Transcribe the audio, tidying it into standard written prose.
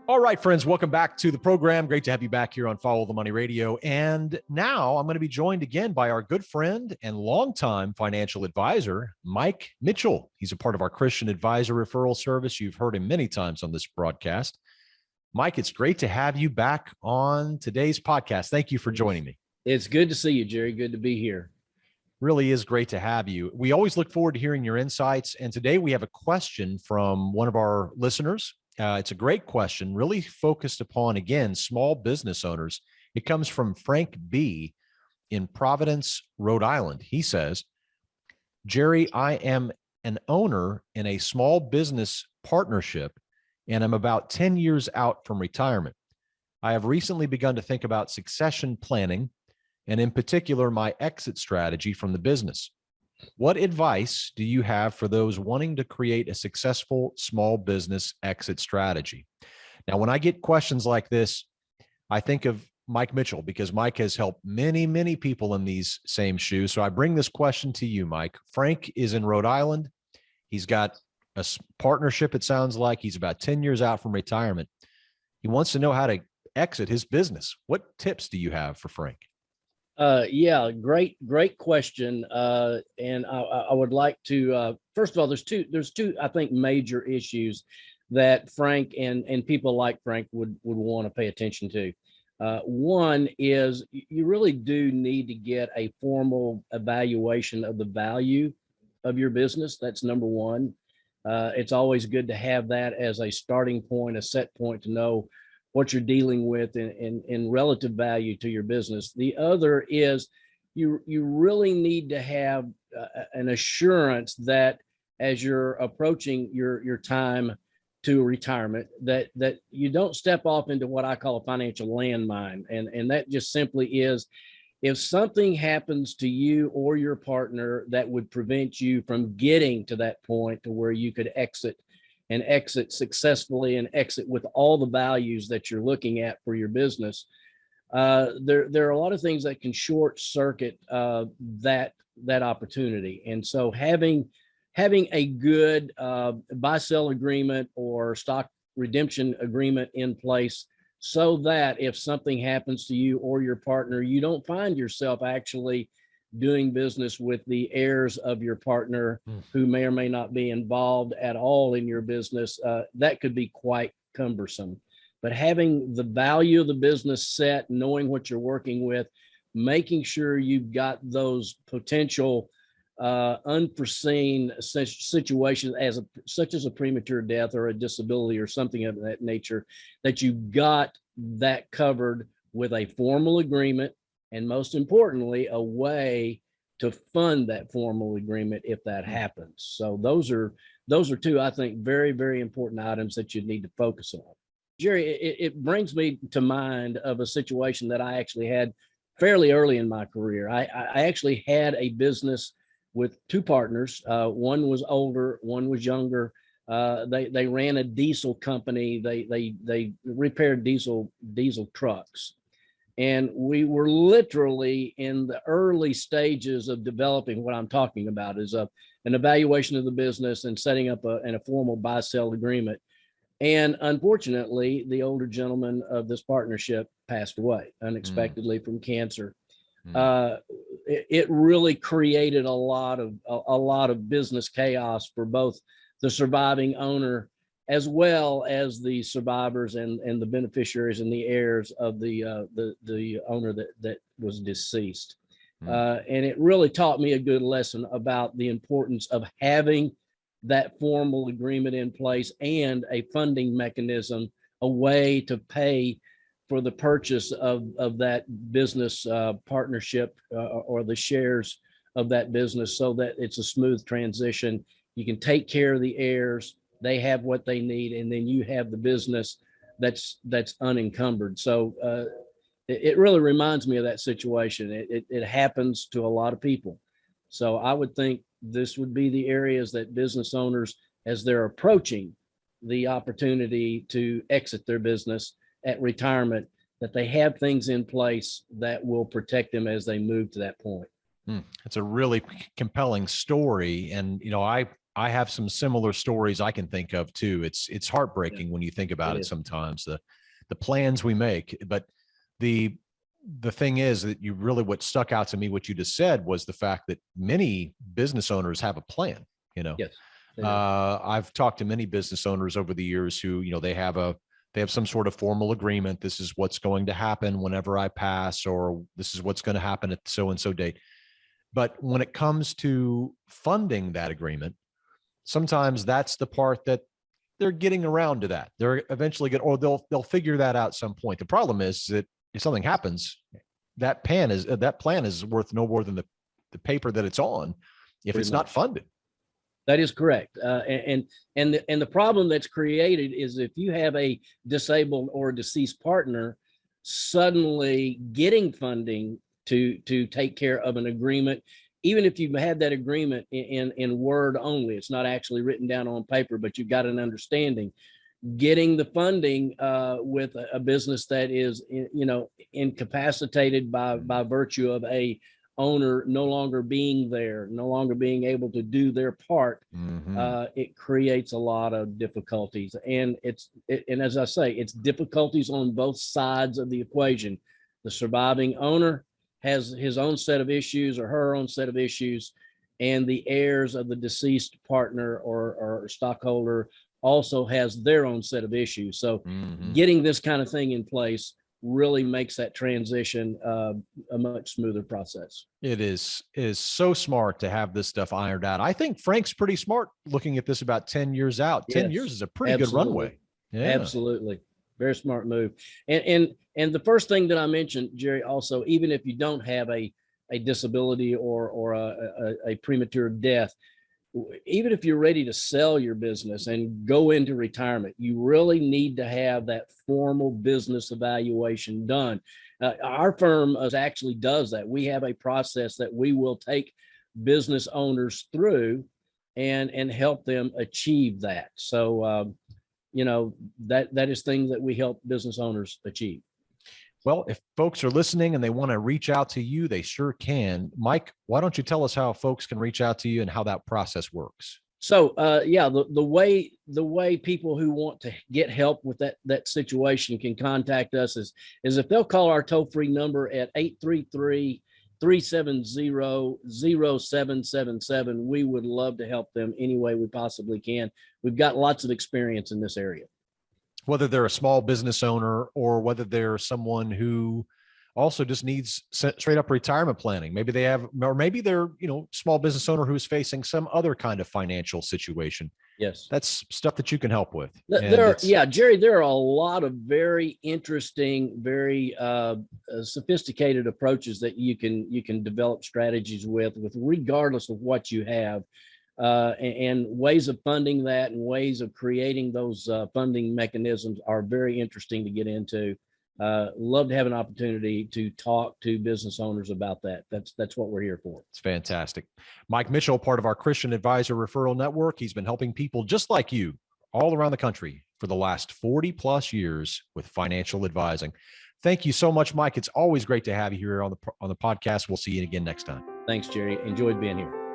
All right, friends, welcome back to the program. Great to have you back here on Follow the Money Radio. And now I'm going to be joined again by our good friend and longtime financial advisor, Mike Mitchell. He's a part of our Christian Advisor Referral Service. You've heard him many times on this broadcast. Mike, it's great to have you back on today's podcast. Thank you for joining me. It's good to see you, Jerry. Good to be here. Really is great to have you. We always look forward to hearing your insights. And today we have a question from one of our listeners. It's a great question, really focused upon, again, small business owners. It comes from Frank B. in Providence, Rhode Island. He says, Jerry, I am an owner in a small business partnership, and I'm about 10 years out from retirement. I have recently begun to think about succession planning, and in particular, my exit strategy from the business. What advice do you have for those wanting to create a successful small business exit strategy? Now, when I get questions like this, I think of Mike Mitchell, because Mike has helped many, many people in these same shoes. So I bring this question to you, Mike. Frank is in Rhode Island. He's got a partnership, it sounds like. He's about 10 years out from retirement. He wants to know how to exit his business. What tips do you have for Frank? Yeah, great question. And I would like to, first of all, there's two, I think, major issues that Frank and people like Frank would want to pay attention to. One is you really do need to get a formal evaluation of the value of your business. That's number one. It's always good to have that as a starting point, a set point to know what you're dealing with in relative value to your business. The other is you really need to have an assurance that as you're approaching your time to retirement, that you don't step off into what I call a financial landmine. And that just simply is, if something happens to you or your partner that would prevent you from getting to that point to where you could exit successfully and exit with all the values that you're looking at for your business. There are a lot of things that can short circuit that opportunity. And so having a good buy-sell agreement or stock redemption agreement in place, so that if something happens to you or your partner, you don't find yourself actually doing business with the heirs of your partner who may or may not be involved at all in your business, that could be quite cumbersome. But having the value of the business set, knowing what you're working with, making sure you've got those potential unforeseen situations such as a premature death or a disability or something of that nature, that you've got that covered with a formal agreement. And most importantly, a way to fund that formal agreement if that happens. So those are two, I think, very, very important items that you need to focus on. Jerry, it brings me to mind of a situation that I actually had fairly early in my career. I actually had a business with two partners. One was older, one was younger. They ran a diesel company. They repaired diesel trucks. And we were literally in the early stages of developing what I'm talking about, is an evaluation of the business and setting up a formal buy-sell agreement. And unfortunately, the older gentleman of this partnership passed away unexpectedly from cancer. It really created a lot of business chaos for both the surviving owner as well as the survivors and the beneficiaries and the heirs of the owner that was deceased. And it really taught me a good lesson about the importance of having that formal agreement in place and a funding mechanism, a way to pay for the purchase of that business partnership or the shares of that business, so that it's a smooth transition. You can take care of the heirs, they have what they need, and then you have the business that's unencumbered. So it really reminds me of that situation. It happens to a lot of people. So I would think this would be the areas that business owners, as they're approaching the opportunity to exit their business at retirement, that they have things in place that will protect them as they move to that point. It's a really compelling story. And, I I have some similar stories I can think of too. It's heartbreaking when you think about It it is. sometimes, the plans we make. But the the thing is that you really, what stuck out to me, what you just said, was the fact that many business owners have a plan. You know, Yes, they do. I've talked to many business owners over the years who, they have some sort of formal agreement. This is what's going to happen whenever I pass, or this is what's going to happen at so and so date. But when it comes to funding that agreement, sometimes that's the part that they're getting around to that. They're eventually going, or they'll figure that out some point. The problem is that if something happens, that plan is worth no more than the paper that it's on if Pretty it's not much. funded. That is correct. And the problem that's created is if you have a disabled or deceased partner, suddenly getting funding to take care of an agreement, even if you've had that agreement in word only, it's not actually written down on paper, but you've got an understanding. Getting the funding with a business that is, incapacitated by virtue of a owner no longer being there, no longer being able to do their part, it creates a lot of difficulties. And and as I say, it's difficulties on both sides of the equation. The surviving owner has his own set of issues or her own set of issues, and the heirs of the deceased partner or stockholder also has their own set of issues. So getting this kind of thing in place really makes that transition a much smoother process. It is so smart to have this stuff ironed out. I think Frank's pretty smart looking at this about 10 years out. 10 years Yes, is a pretty good absolutely. runway. Yeah. Absolutely. Very smart move. And the first thing that I mentioned, Jerry, also, even if you don't have a disability or a premature death, even if you're ready to sell your business and go into retirement, you really need to have that formal business evaluation done. Our firm actually does that. We have a process that we will take business owners through and help them achieve that. So, that is things that we help business owners achieve. Well, if folks are listening and they want to reach out to you, they sure can. Mike, why don't you tell us how folks can reach out to you and how that process works? So, the way people who want to get help with that situation can contact us is if they'll call our toll-free number at 833-370-0777. We would love to help them any way we possibly can. We've got lots of experience in this area. Whether they're a small business owner or whether they're someone who also just needs straight up retirement planning. Maybe they have, or maybe they're, small business owner who's facing some other kind of financial situation. Yes. That's stuff that you can help with. Jerry, there are a lot of very interesting, very sophisticated approaches that you can develop strategies with regardless of what you have. And ways of funding that and ways of creating those funding mechanisms are very interesting to get into. Love to have an opportunity to talk to business owners about that. That's what we're here for. It's fantastic. Mike Mitchell, part of our Christian Advisor Referral Network. He's been helping people just like you all around the country for the last 40 plus years with financial advising. Thank you so much, Mike. It's always great to have you here on the podcast. We'll see you again next time. Thanks, Jerry. Enjoyed being here.